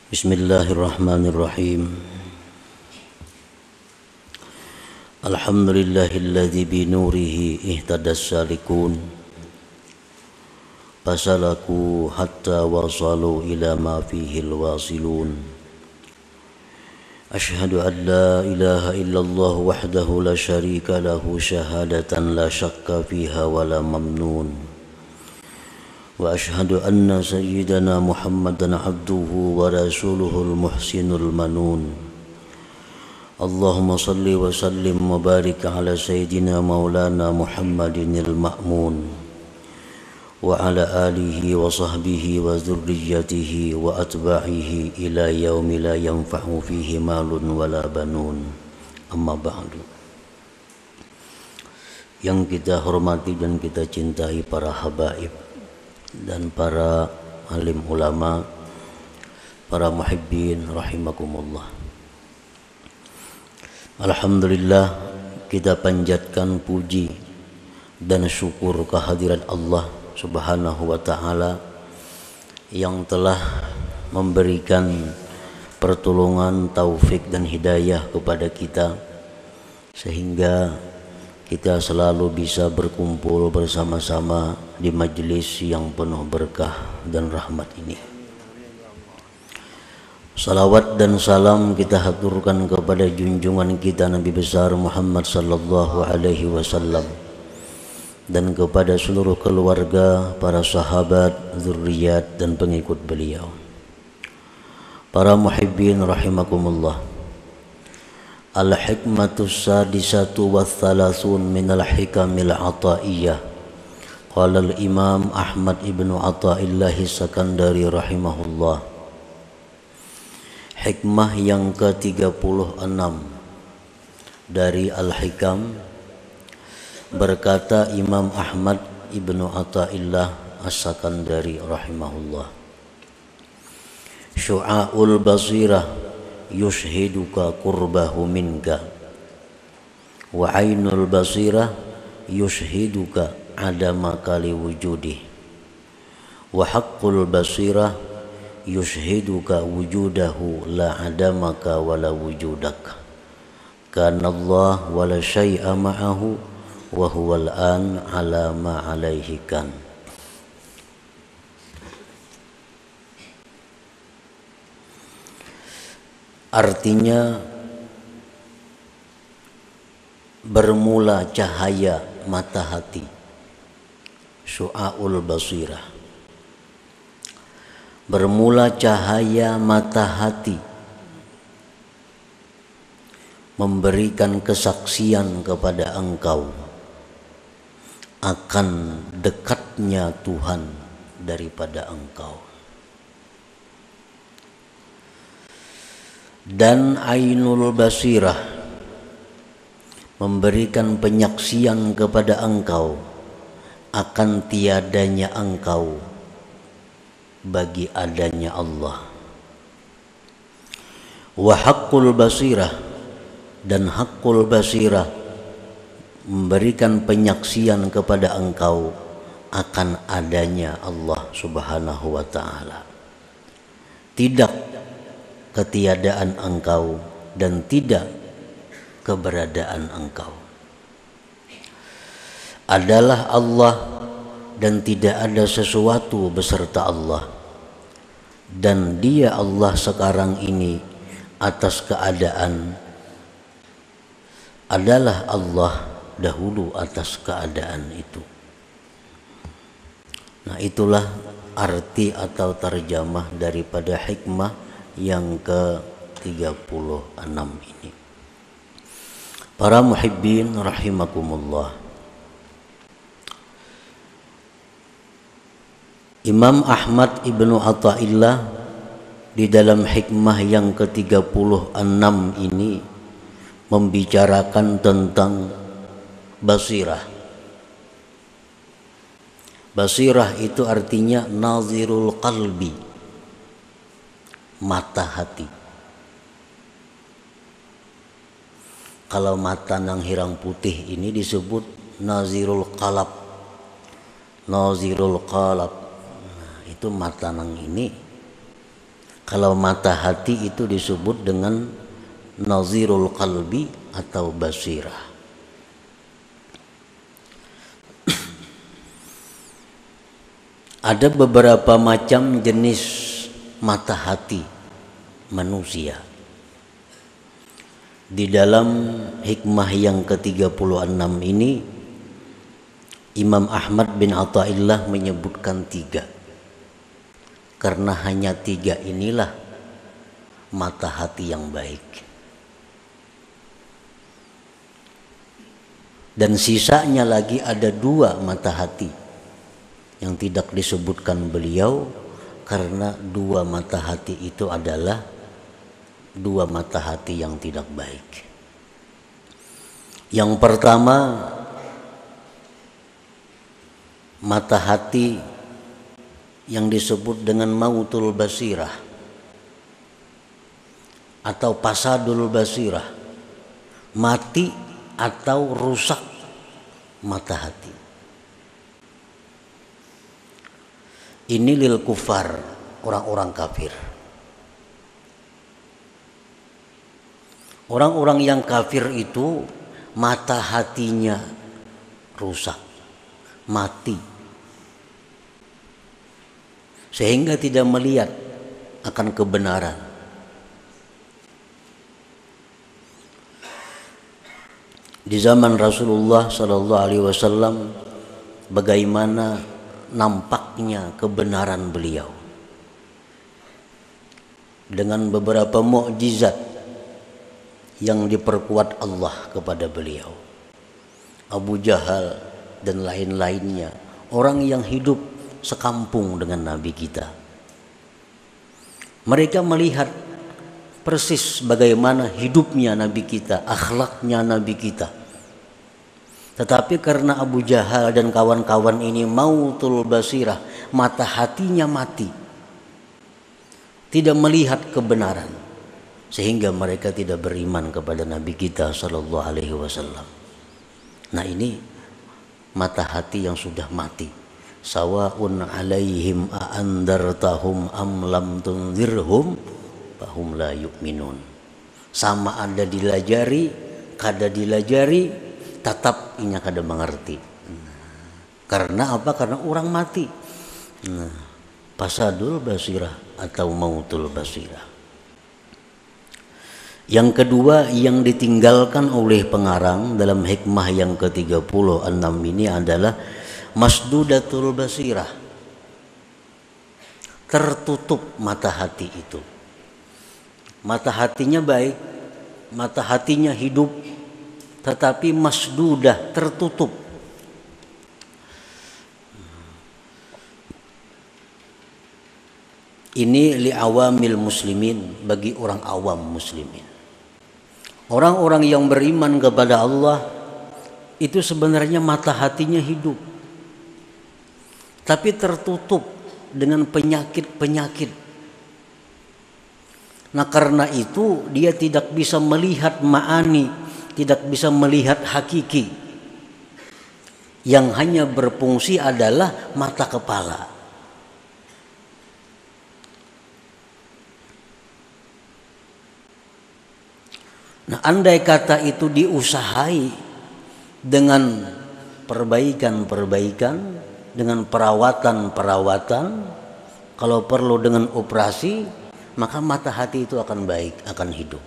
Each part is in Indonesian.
Bismillahirrahmanirrahim. Alhamdulillahilladzi binurihi ihtadas salikun fasalaku hatta wasalu ila ma fihi alwasilun. Ashhadu an la ilaha illallah wahdahu la syarika lahu syahadatan la syakka fiha wa la mamnun. Wa ashhadu anna sayyidana Muhammadan abduhu wa rasuluhul muhsinul manun. Allahumma salli wa sallim wa barik ala sayyidina maulana Muhammadinil ma'mun wa ala alihi wa sahbihi wa dzurriyyatihi wa atba'ihi ila yaumi la yanfa'u fihi malun wala banun. Amma ba'du. Yang kita hormati dan kita cintai para habaib dan para alim ulama, para muhibbin rahimakumullah. Alhamdulillah, kita panjatkan puji dan syukur kehadirat Allah Subhanahu wa ta'ala yang telah memberikan pertolongan, taufik dan hidayah kepada kita sehingga kita selalu bisa berkumpul bersama-sama di majelis yang penuh berkah dan rahmat ini. Salawat dan salam kita haturkan kepada junjungan kita Nabi besar Muhammad sallallahu alaihi wasallam dan kepada seluruh keluarga, para sahabat, zuriat dan pengikut beliau. Para muhibbin rahimakumullah. Al-hikmatus sadisatu wa thalathun minal hikamil ataiyah. Qala al-imam Ahmad ibnu Athaillah Sakandari rahimahullah. Hikmah yang ke-36 dari Al-Hikam, berkata Imam Ahmad ibnu Athaillah As-Sakandari rahimahullah. Syu'aul basirah yushhiduka qurbahu minka wa ainul basirah yushhiduka adamaka liwujudih wa haqqul basirah yushhiduka wujudahu la adamaka wala wujudak kana Allah wala syai'a ma'ahu wa huwal an ala ma alaihi kan. Artinya, bermula cahaya mata hati, syu'aul basirah. Bermula cahaya mata hati memberikan kesaksian kepada engkau akan dekatnya Tuhan daripada engkau. Dan ainul basirah memberikan penyaksian kepada engkau akan tiadanya engkau bagi adanya Allah. Wa haqqul basirah, dan haqqul basirah memberikan penyaksian kepada engkau akan adanya Allah Subhanahu wa ta'ala. Tidak ketiadaan engkau dan tidak keberadaan engkau. Adalah Allah dan tidak ada sesuatu beserta Allah. Dan Dia Allah sekarang ini atas keadaan adalah Allah dahulu atas keadaan itu. Nah, itulah arti atau terjemah daripada hikmah yang ke-36 ini. Para muhibbin rahimakumullah. Imam Ahmad ibnu Athaillah di dalam hikmah yang ke-36 ini membicarakan tentang basirah. Basirah itu artinya nazirul qalbi, mata hati. Kalau mata nang hirang putih ini disebut nazirul qalab. Nazirul qalab. Nah, itu mata nang ini Kalau mata hati itu disebut dengan nazirul qalbi atau basirah. Ada beberapa macam jenis mata hati manusia. Di dalam hikmah yang ke-36 ini, Imam Ahmad bin Athaillah menyebutkan 3. Karena hanya 3 inilah mata hati yang baik. Dan sisanya lagi ada 2 mata hati yang tidak disebutkan beliau, karena 2 mata hati itu adalah 2 mata hati yang tidak baik. Yang pertama, mata hati yang disebut dengan mautul basirah atau pasadul basirah, mati atau rusak mata hati. Ini lil kufar, orang-orang kafir. Orang-orang yang kafir itu mata hatinya rusak, mati, sehingga tidak melihat akan kebenaran. Di zaman Rasulullah sallallahu alaihi wasallam, bagaimana nampaknya kebenaran beliau dengan beberapa mukjizat yang diperkuat Allah kepada beliau. Abu Jahal dan lain-lainnya, orang yang hidup sekampung dengan Nabi kita, mereka melihat persis bagaimana hidupnya Nabi kita, akhlaknya Nabi kita. Tetapi karena Abu Jahal dan kawan-kawan ini mautul basirah, mata hatinya mati, tidak melihat kebenaran, sehingga mereka tidak beriman kepada Nabi kita sallallahu alaihi wasallam. Nah, ini mata hati yang sudah mati. Sawaun alaihim a'andartahum am lam tunzirhum fahum la yu'minun. Sama ada dilajari, kada dilajari, tetap inya kada mengerti. Karena apa? Karena orang mati. Pasadul basirah atau mautul basirah. Yang kedua yang ditinggalkan oleh pengarang dalam hikmah yang ke-36 ini adalah masdudatul basirah. Tertutup mata hati itu. Mata hatinya baik, mata hatinya hidup, tetapi masdudah, tertutup. Ini li awamil muslimin, bagi orang awam muslimin. Orang-orang yang beriman kepada Allah itu sebenarnya mata hatinya hidup, tapi tertutup dengan penyakit-penyakit. Nah, karena itu dia tidak bisa melihat ma'ani, tidak bisa melihat hakiki. Yang hanya berfungsi adalah mata kepala. Nah, andai kata itu diusahai dengan perbaikan-perbaikan, dengan perawatan-perawatan, kalau perlu dengan operasi, maka mata hati itu akan baik, akan hidup.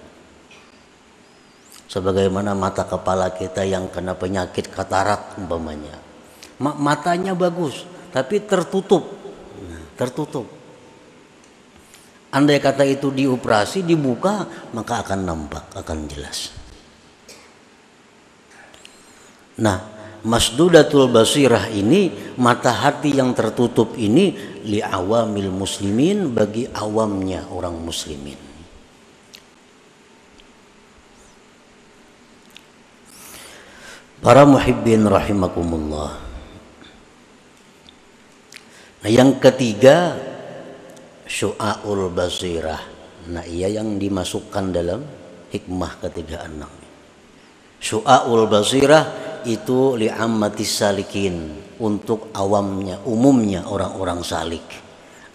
Sebagaimana mata kepala kita yang kena penyakit katarak umpamanya, matanya bagus tapi tertutup, tertutup. Andai kata itu dioperasi, dibuka, maka akan nampak, akan jelas. Nah, masdudatul basirah ini, mata hati yang tertutup ini, li awamil muslimin, bagi awamnya orang muslimin. Para muhibbin rahimakumullah. Nah, yang ketiga, syu'aul basirah. Nah, ia yang dimasukkan dalam hikmah ke-36. Syu'aul basirah itu li'ammatis salikin, untuk awamnya, umumnya orang-orang salik.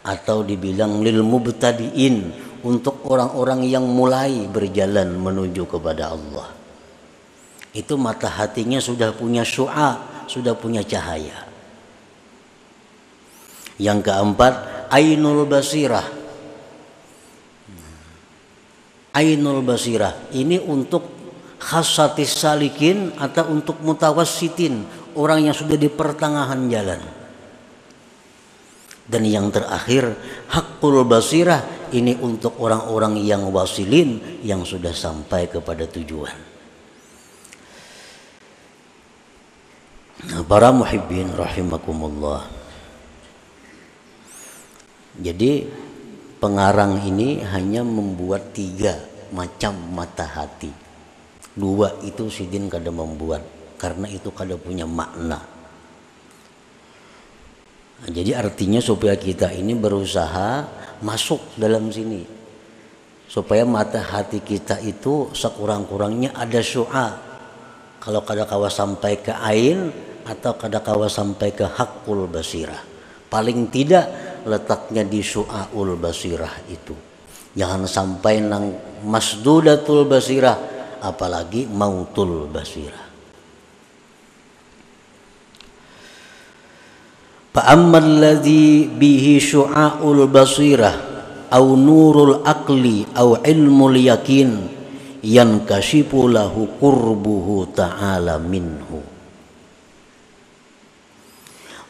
atau dibilang lil mubtadiin, untuk orang-orang yang mulai berjalan menuju kepada Allah. Itu mata hatinya sudah punya syu'a, sudah punya cahaya. Yang keempat, ainul basirah. Ainul basirah ini untuk khasatis salikin atau untuk mutawassitin, orang yang sudah di pertengahan jalan. Dan yang terakhir, haqqul basirah, ini untuk orang-orang yang wasilin, yang sudah sampai kepada tujuan. Nah, para muhibbin rahimakumullah. Jadi pengarang ini hanya membuat 3 macam mata hati. 2 itu sidin kada membuat, karena itu kada punya makna. Nah, jadi artinya supaya kita ini berusaha masuk dalam sini, supaya mata hati kita itu sekurang-kurangnya ada syu'a. Kalau kada kawa sampai ke ain atau kada kawa sampai ke haqqul basirah, paling tidak letaknya di syu'aul basirah itu. Jangan sampai nang masdudatul basirah, apalagi mautul basirah. Fa'ammal ladzi bihi syu'aul basirah au nurul aqli au ilmul yakin yankashifu lahu qurbuhu ta'ala minhu.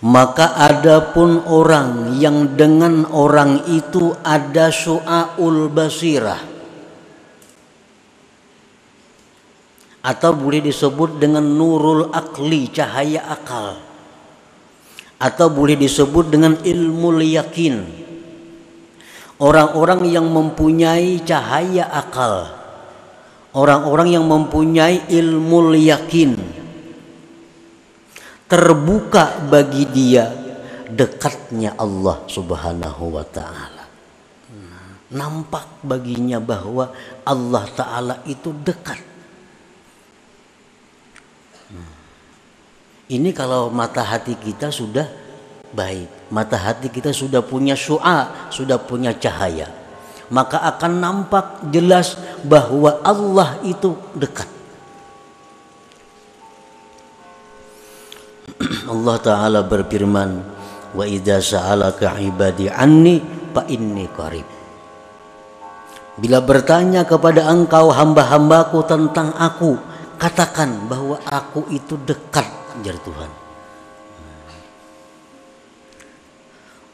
Maka adapun orang yang dengan orang itu ada syu'aul basirah, atau boleh disebut dengan nurul akli, cahaya akal, atau boleh disebut dengan ilmul yakin. Orang-orang yang mempunyai cahaya akal, orang-orang yang mempunyai ilmul yakin, terbuka bagi dia dekatnya Allah Subhanahu wa ta'ala. Nampak baginya bahwa Allah Ta'ala itu dekat. Ini kalau mata hati kita sudah baik, mata hati kita sudah punya syu'a, sudah punya cahaya, maka akan nampak jelas bahwa Allah itu dekat. Allah Ta'ala berfirman, wa idza sa'alaka ibadi anni fa inni qarib. Bila bertanya kepada engkau hamba-hambaku tentang aku, katakan bahwa aku itu dekat, jar Tuhan.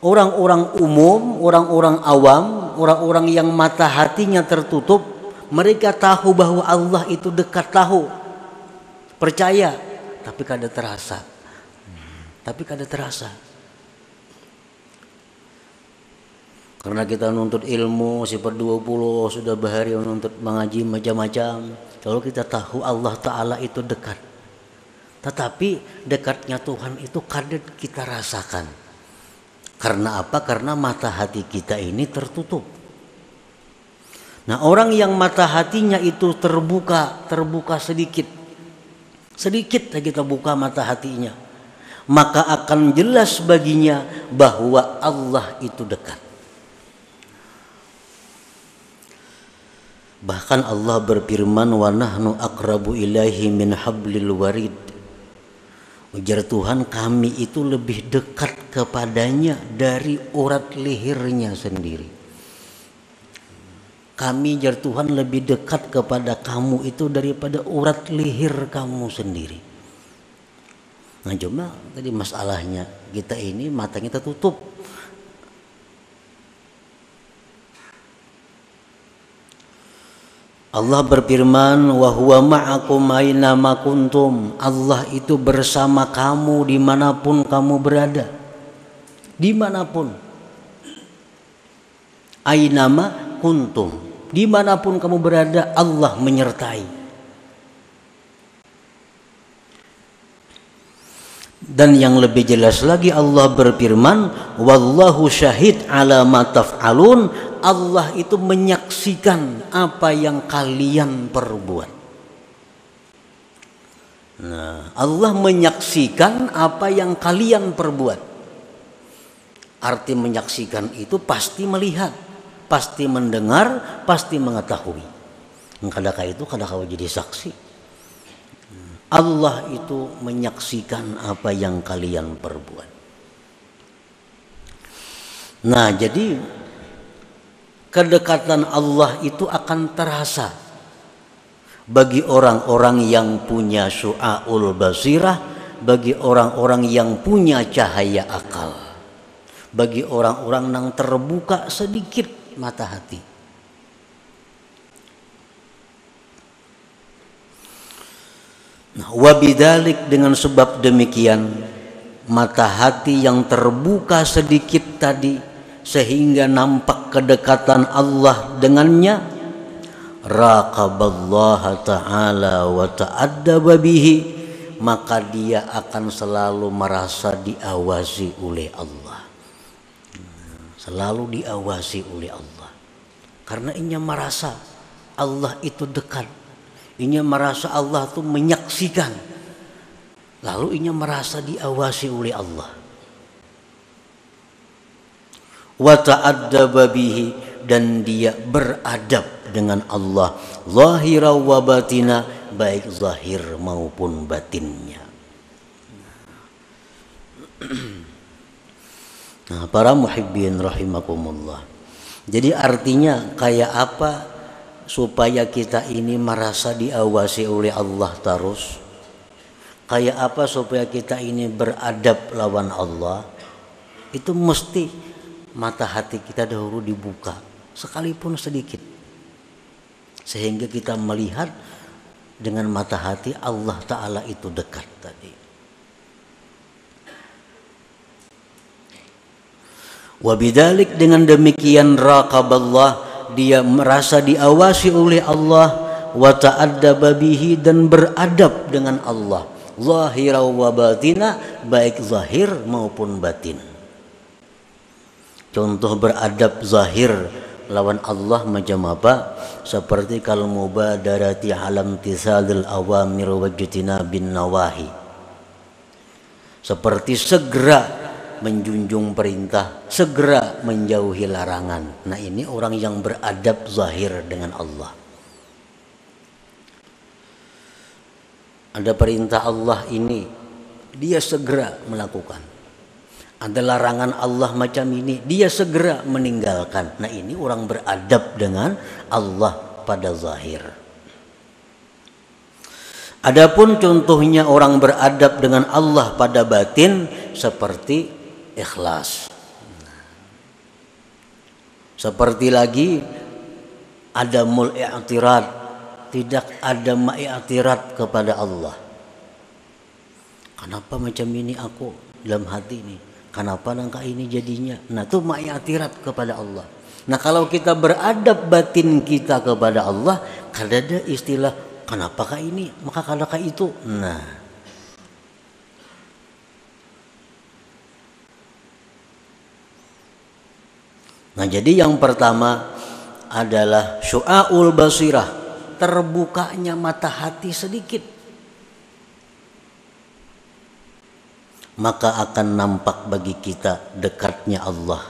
Orang-orang umum, orang-orang awam, orang-orang yang mata hatinya tertutup, mereka tahu bahwa Allah itu dekat, tahu, percaya, tapi kada terasa. Karena kita nuntut ilmu sifat 20, sudah bahari menuntut mengaji macam-macam, lalu kita tahu Allah Ta'ala itu dekat. Tetapi dekatnya Tuhan itu kada kita rasakan. Karena apa? Karena mata hati kita ini tertutup. Nah, orang yang mata hatinya itu terbuka sedikit saja kita buka mata hatinya, maka akan jelas baginya bahwa Allah itu dekat. Bahkan Allah berfirman, wa nahnu aqrabu ilaihi min hablil warid. Ujar Tuhan, kami itu lebih dekat kepadanya dari urat lehernya sendiri. Kami, ujar Tuhan, lebih dekat kepada kamu itu daripada urat leher kamu sendiri. Nah, cuma tadi masalahnya kita ini matanya tertutup. Allah berfirman, wa huwa ma'akum aina ma kuntum. Allah itu bersama kamu dimanapun kamu berada. Dimanapun. Aina ma kuntum. Dimanapun kamu berada, Allah menyertai. Dan yang lebih jelas lagi Allah berfirman, wallahu syahid ala ma taf'alun. Allah itu menyaksikan apa yang kalian perbuat. Nah, Allah menyaksikan apa yang kalian perbuat. Arti menyaksikan itu pasti melihat, pasti mendengar, pasti mengetahui. Kadang itu kadang jadi saksi. Allah itu menyaksikan apa yang kalian perbuat. Nah, jadi kedekatan Allah itu akan terasa bagi orang-orang yang punya syu'aul basirah, bagi orang-orang yang punya cahaya akal, bagi orang-orang yang terbuka sedikit mata hati. Nah, wabidalik, dengan sebab demikian mata hati yang terbuka sedikit tadi sehingga nampak kedekatan Allah dengannya, raqaballaha ta'ala wa ta'addaba bihi, maka dia akan selalu merasa diawasi oleh Allah. Selalu diawasi oleh Allah. Karena inya merasa Allah itu dekat. Inya merasa Allah itu menyaksikan. Lalu inya merasa diawasi oleh Allah. Wa ta'addaba bihi, dan dia beradab dengan Allah, zahira wa batina, baik zahir maupun batinnya. Nah, para muhibbin rahimakumullah. Jadi artinya kayak apa supaya kita ini merasa diawasi oleh Allah terus? Kayak apa supaya kita ini beradab lawan Allah? Itu mesti mata hati kita dahulu dibuka, sekalipun sedikit, sehingga kita melihat dengan mata hati Allah Ta'ala itu dekat tadi. Wabidalik, dengan demikian raqaballah, dia merasa diawasi oleh Allah, wa ta'addaba bihi, dan beradab dengan Allah, zahira wa batina, baik zahir maupun batin. Contoh beradab zahir lawan Allah macam apa? Seperti kalau mubadarati alam tisalil awamir wajtina bin nawahi, seperti segera menjunjung perintah, segera menjauhi larangan. Nah, ini orang yang beradab zahir dengan Allah. Ada perintah Allah ini, dia segera melakukan. Ada larangan Allah macam ini, dia segera meninggalkan. Nah, ini orang beradab dengan Allah pada zahir. Adapun contohnya orang beradab dengan Allah pada batin, seperti ikhlas. Seperti lagi adamul i'tirad, tidak ada ma'iktirat kepada Allah. Kenapa macam ini aku dalam hati ini? Kenapa nangka ini jadinya? Nah, itu ma'iktirat kepada Allah. Nah, kalau kita beradab batin kita kepada Allah, kada ada istilah kenapakah ini, maka kadakah itu. Nah, jadi yang pertama adalah syu'aul basirah, terbukanya mata hati sedikit, maka akan nampak bagi kita dekatnya Allah,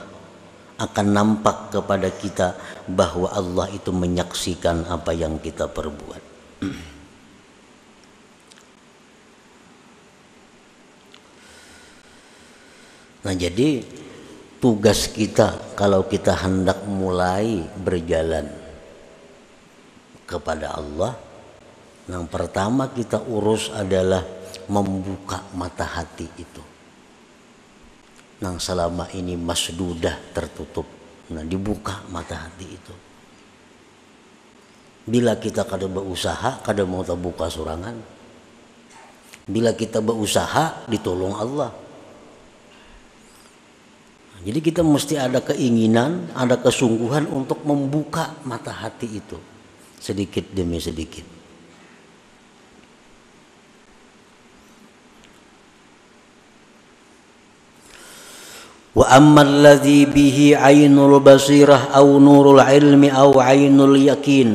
akan nampak kepada kita bahwa Allah itu menyaksikan apa yang kita perbuat. Nah, jadi tugas kita kalau kita hendak mulai berjalan kepada Allah, yang pertama kita urus adalah membuka mata hati itu, yang selama ini masdudah, tertutup. Nah, dibuka mata hati itu. Bila kita kada berusaha, kada mau terbuka sorangan. Bila kita berusaha, ditolong Allah. Jadi kita mesti ada keinginan, ada kesungguhan untuk membuka mata hati itu sedikit demi sedikit. Wa ammal ladzi bihi ainul basirah au nurul ilmi au ainul yakin.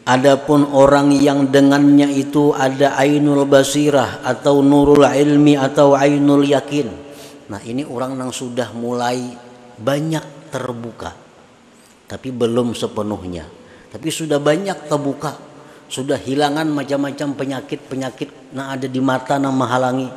Adapun orang yang dengannya itu ada ainul basirah atau nurul ilmi atau ainul yakin. Nah ini orang yang sudah mulai banyak terbuka, tapi belum sepenuhnya. Tapi sudah banyak terbuka, sudah hilangan macam-macam penyakit-penyakit yang ada di mata yang menghalangi.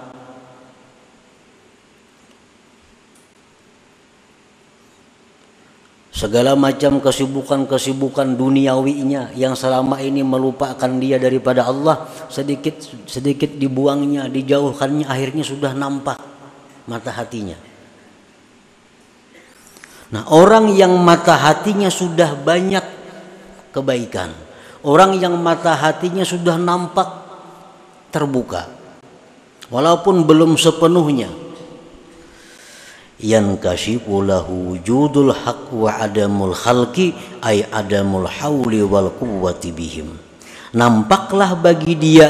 Segala macam kesibukan-kesibukan duniawinya yang selama ini melupakan dia daripada Allah, sedikit dibuangnya, dijauhkannya, akhirnya sudah nampak mata hatinya. Nah, orang yang mata hatinya sudah banyak kebaikan, orang yang mata hatinya sudah nampak terbuka, walaupun belum sepenuhnya, yankashifu lahu wujudul haq wa adamul khalqi ay adamul hauli wal quwwati bihim. Nampaklah bagi dia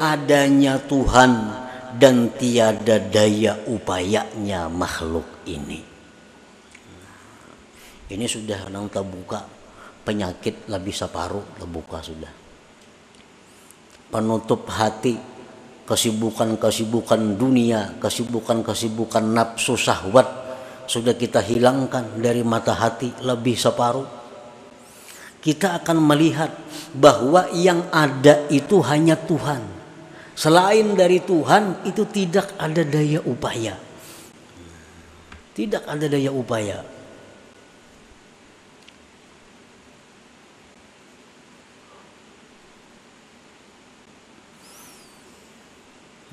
adanya Tuhan dan tiada daya upayanya makhluk ini. Ini sudah nang terbuka, penyakit lebih separuh terbuka sudah. Penutup hati, kesibukan-kesibukan dunia, kesibukan-kesibukan nafsu syahwat sudah kita hilangkan dari mata hati lebih separuh. Kita akan melihat bahwa yang ada itu hanya Tuhan. Selain dari Tuhan itu tidak ada daya upaya. Tidak ada daya upaya.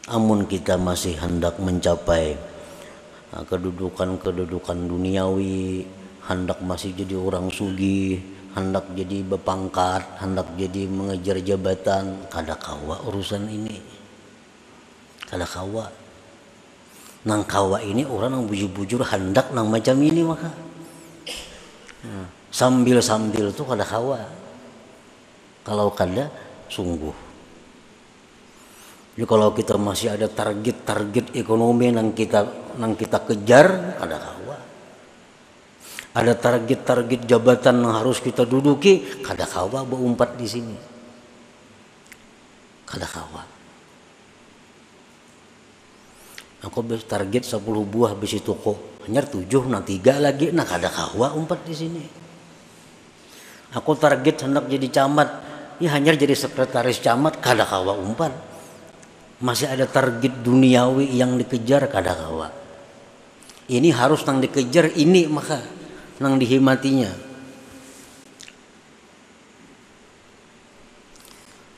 Amun kita masih hendak mencapai kedudukan duniawi, hendak masih jadi orang sugih, hendak jadi berpangkat, hendak jadi mengejar jabatan, kada kawa urusan ini. Kada kawa. Nang kawa ini orang yang bujur-bujur hendak nang macam ini maka. Sambil-sambil tuh kada kawa. Kalau kada sungguh. Jadi kalau kita masih ada target ekonomi yang kita kejar, ada kawa. Ada target jabatan yang harus kita duduki, kada kawa berumpat di sini. Kada kawa. Aku target 10 buah besi toko, hanya 7 nah 3 lagi, nah kada kawa umpat di sini. Aku target hendak jadi camat, ya hanya jadi sekretaris camat, kada kawa umpat. Masih ada target duniawi yang dikejar kada kawa. Ini harus nang dikejar ini maka nang dihimatinya.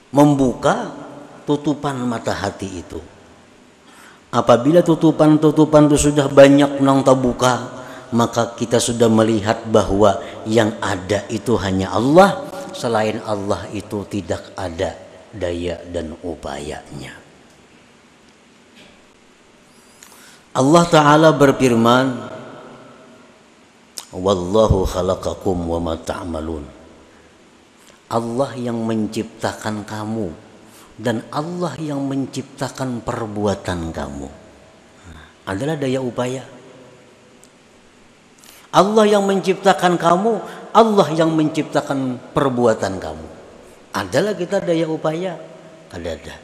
Membuka tutupan mata hati itu. Apabila tutupan-tutupan itu sudah banyak nang terbuka, maka kita sudah melihat bahwa yang ada itu hanya Allah. Selain Allah itu tidak ada daya dan upayanya. Allah Ta'ala berfirman, Wallahu khalaqakum wa ma ta'malun. Allah yang menciptakan kamu dan Allah yang menciptakan perbuatan kamu. Adalah daya upaya. Allah yang menciptakan kamu, Allah yang menciptakan perbuatan kamu. Adalah kita daya upaya? Kada ada.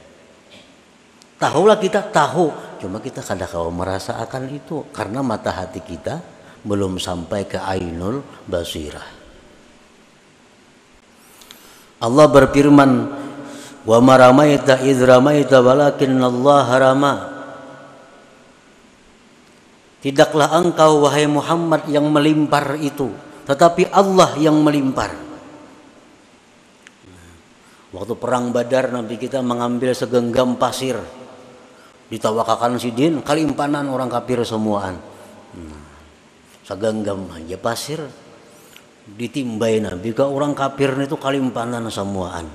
Tahulah kita tahu, cuma kita kadang-kadang merasa akan itu karena mata hati kita belum sampai ke ainul basirah. Allah berfirman, wa ma ramaita idz ramaita walakinnallaha rama. Tidaklah engkau wahai Muhammad yang melimpar itu, tetapi Allah yang melimpar. Waktu perang Badar Nabi kita mengambil segenggam pasir, ditawakakan sidin kalimpanan orang kafir semuaan. Segenggam aja pasir ditimbai Nabi ke orang kafir itu kalimpanan semuaan.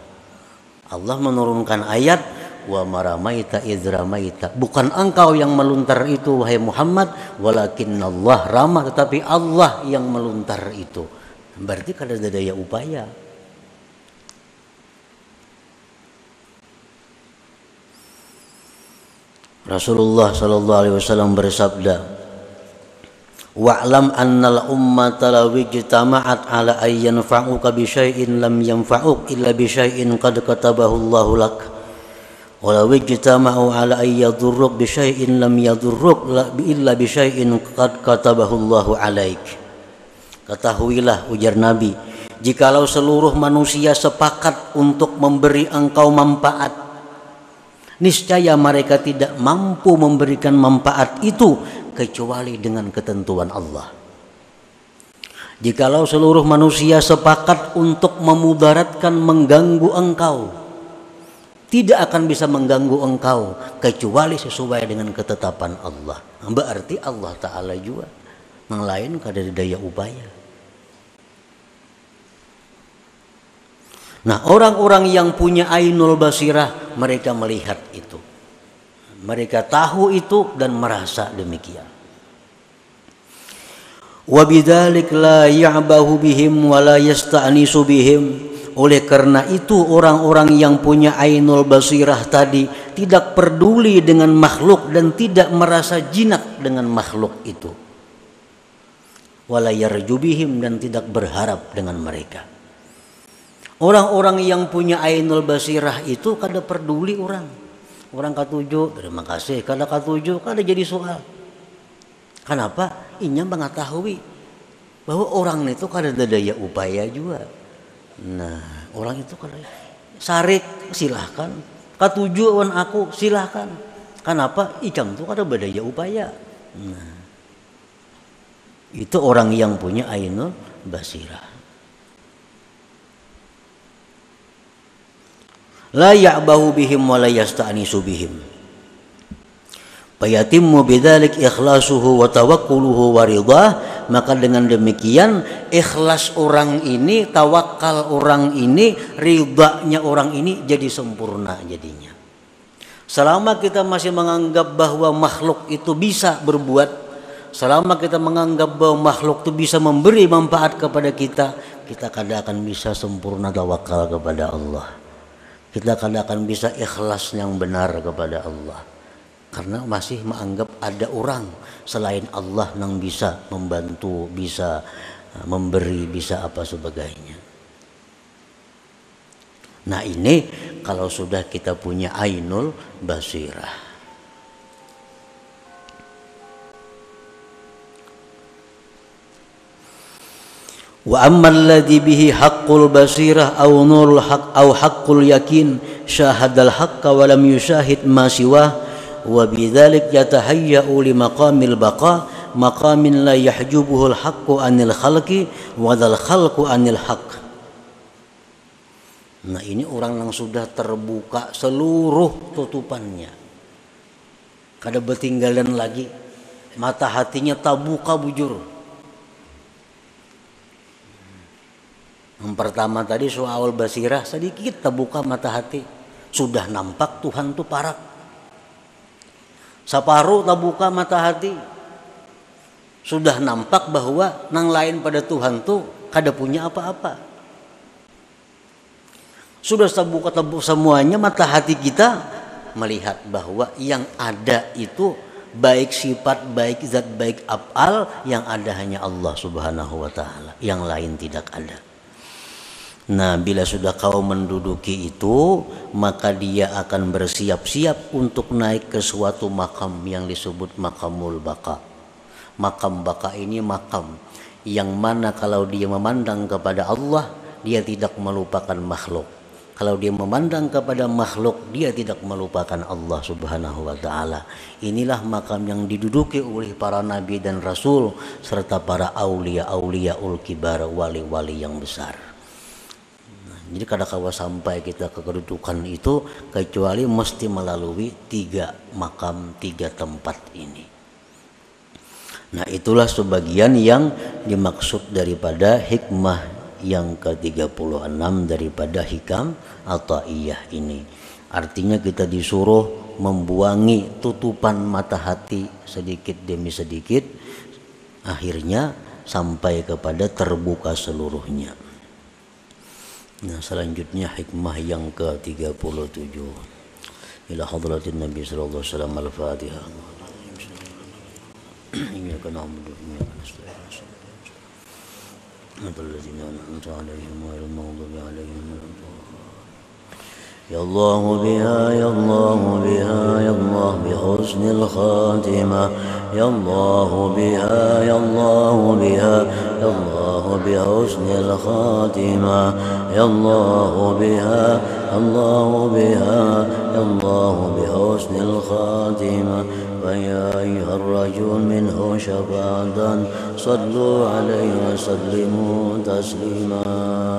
Allah menurunkan ayat wa maramaita idz ramaita. Bukan engkau yang meluntar itu wahai Muhammad, walakinnallah rama, tetapi Allah yang meluntar itu. Berarti kada ada daya upaya. Rasulullah sallallahu alaihi wasallam bersabda, wa'lam annal ummata law ijtama'at ala ay yanfa'uka bi syai'in lam yanfa'uk illa bi syai'in qad katabahu Allahu lak Walau ijtama'u ala ay yadurruk bi syai'in lam yadurruk illa bi syai'in qad katabahu Allahu 'alaik. Ketahuilah, ujar Nabi, jikalau seluruh manusia sepakat untuk memberi engkau manfaat, niscaya mereka tidak mampu memberikan manfaat itu kecuali dengan ketentuan Allah. Jikalau seluruh manusia sepakat untuk memudaratkan, mengganggu engkau, tidak akan bisa mengganggu engkau kecuali sesuai dengan ketetapan Allah. Berarti Allah Ta'ala juga yang lain kada daya upaya. Nah, orang-orang yang punya ainul basirah, mereka melihat itu, mereka tahu itu dan merasa demikian. Wa bidzalik la ya'bahu bihim wa la yasta'nisu bihim. Oleh karena itu orang-orang yang punya ainul basirah tadi tidak peduli dengan makhluk dan tidak merasa jinak dengan makhluk itu. Wala yarju bihim, dan tidak berharap dengan mereka. Orang-orang yang punya ainul basirah itu kada peduli orang. Orang katuju, terima kasih. Kada katuju, kada jadi soal. Kenapa? Inya mengetahui bahwa orang itu kada ada daya upaya juga. Nah, orang itu kada sarik silahkan. Katuju wan aku silahkan. Kenapa? Icam itu kada berdaya upaya. Nah, itu orang yang punya ainul basirah. La ya'bahu bihim wa la yasta'nisu bihim. Fayatimmu bidzalik ikhlasuhu wa tawakkuluhu wa ridhah. Maka dengan demikian ikhlas orang ini, tawakal orang ini, ridhanya orang ini jadi sempurna jadinya. Selama kita masih menganggap bahwa makhluk itu bisa berbuat, selama kita menganggap bahwa makhluk itu bisa memberi manfaat kepada kita, kita kada akan bisa sempurna tawakal kepada Allah. Kita kada akan bisa ikhlas yang benar kepada Allah. Karena masih menganggap ada orang selain Allah yang bisa membantu, bisa memberi, bisa apa sebagainya. Nah, ini kalau sudah kita punya ainul basirah. Wa ammal ladzi bihi haqqul basirah aw nurul haqq aw haqqul yakin syahadal haqqa wa lam yusyahid ma siwah wa bidzalik yatahayya'u li maqamil baqa maqamin la yahjubuhul haqqu anil khalqi wa dzal khalqu anil haqq. Nah, ini orang yang sudah terbuka seluruh tutupannya, kada bertinggalan lagi, mata hatinya terbuka bujur. Yang pertama tadi soal basirah, sedikit terbuka mata hati, sudah nampak Tuhan itu parak. Separuh terbuka mata hati, sudah nampak bahwa nang lain pada Tuhan itu kada punya apa-apa. Sudah terbuka semuanya mata hati kita, melihat bahwa yang ada itu baik sifat, baik zat, baik af'al, yang ada hanya Allah Subhanahu wa ta'ala, yang lain tidak ada. Nah, bila sudah kau menduduki itu, maka dia akan bersiap-siap untuk naik ke suatu makam yang disebut makamul baka. Makam baka ini makam yang mana kalau dia memandang kepada Allah, dia tidak melupakan makhluk. Kalau dia memandang kepada makhluk, dia tidak melupakan Allah Subhanahu wa ta'ala. Inilah makam yang diduduki oleh para nabi dan rasul serta para aulia-auliaul kibar, wali-wali yang besar. Jadi kadang-kala sampai kita ke kedudukan itu kecuali mesti melalui 3 makam, 3 tempat ini. Nah, itulah sebagian yang dimaksud daripada hikmah yang ke-36 daripada hikam Athaiyah ini. Artinya kita disuruh membuangi tutupan mata hati sedikit demi sedikit, akhirnya sampai kepada terbuka seluruhnya. Nah, selanjutnya hikmah yang ke-37 ila hadratin Nabi sallallahu alaihi wasallam al-Fatihah. Iyyaka na'budu wa iyyaka nasta'in. Ihdinas siratal ladzina an'amta 'alaihim ghairil maghdubi 'alaihim waladdallin. يا الله بها يا الله بها يا الله بحسن الخاتمة يا الله بها يا الله بها يا الله بحسن الخاتمة يا الله بها الله بها يا الله بحسن الخاتمة ويا أيها الرجل منه شفاعة صلوا عليه وسلموا تسليما